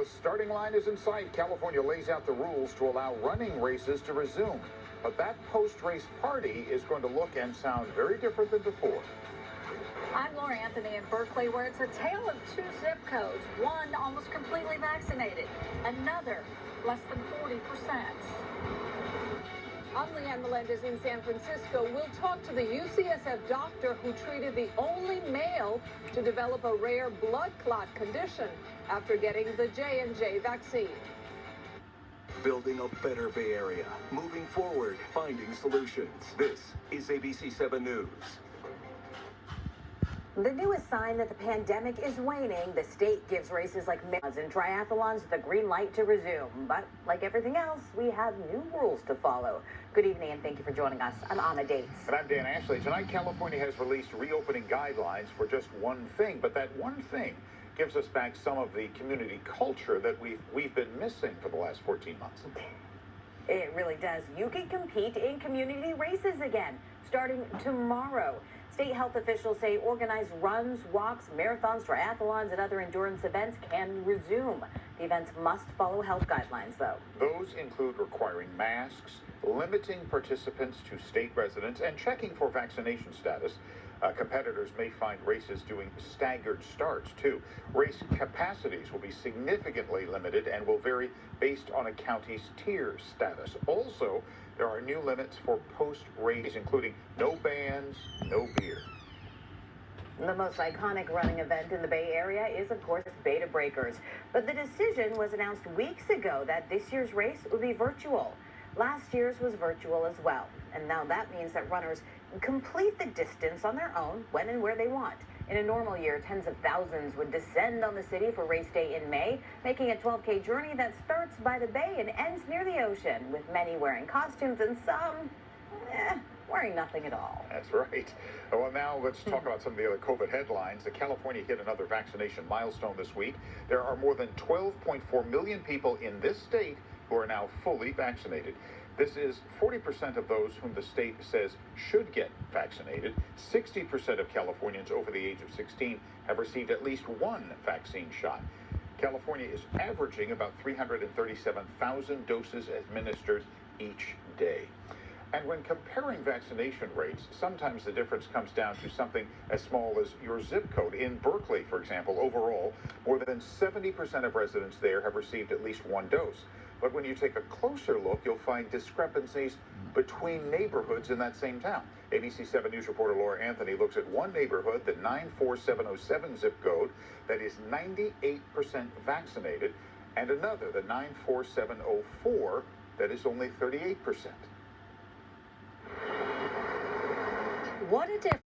The starting line is in sight. California lays out the rules to allow running races to resume. But that post-race party is going to look and sound very different than before. I'm Laura Anthony in Berkeley, where it's a tale of two zip codes. One almost completely vaccinated, another less than 40%. I'm Leanne Melendez in San Francisco. We'll talk to the UCSF doctor who treated the only male to develop a rare blood clot condition after getting the J&J vaccine. Building a better Bay Area. Moving forward, finding solutions. This is ABC 7 News. The newest sign that the pandemic is waning, the state gives races like marathons and triathlons the green light to resume. But like everything else, we have new rules to follow. Good evening and thank you for joining us. I'm Anna Dates. And I'm Dan Ashley. Tonight, California has released reopening guidelines for just one thing, but that one thing gives us back some of the community culture that we've been missing for the last 14 months. It really does. You can compete in community races again, starting tomorrow. State health officials say organized runs, walks, marathons, triathlons, and other endurance events can resume. The events must follow health guidelines, though. Those include requiring masks, limiting participants to state residents, and checking for vaccination status. Competitors may find races doing staggered starts, too. Race capacities will be significantly limited and will vary based on a county's tier status. Also, there are new limits for post-race, including no bands, no beer. The most iconic running event in the Bay Area is, of course, Beta Breakers. But the decision was announced weeks ago that this year's race would be virtual. Last year's was virtual as well. And now that means that runners complete the distance on their own when and where they want. In a normal year, tens of thousands would descend on the city for race day in May, making a 12K journey that starts by the bay and ends near the ocean, with many wearing costumes and some, wearing nothing at all. That's right. Well, now let's talk about some of the other COVID headlines. California hit another vaccination milestone this week. There are more than 12.4 million people in this state who are now fully vaccinated. This is 40% of those whom the state says should get vaccinated. 60% of Californians over the age of 16 have received at least one vaccine shot. California is averaging about 337,000 doses administered each day. And when comparing vaccination rates, sometimes the difference comes down to something as small as your zip code. In Berkeley, for example, overall, more than 70% of residents there have received at least one dose. But when you take a closer look, you'll find discrepancies between neighborhoods in that same town. ABC 7 News reporter Laura Anthony looks at one neighborhood, the 94707 zip code, that is 98% vaccinated, and another, the 94704, that is only 38%. What a difference.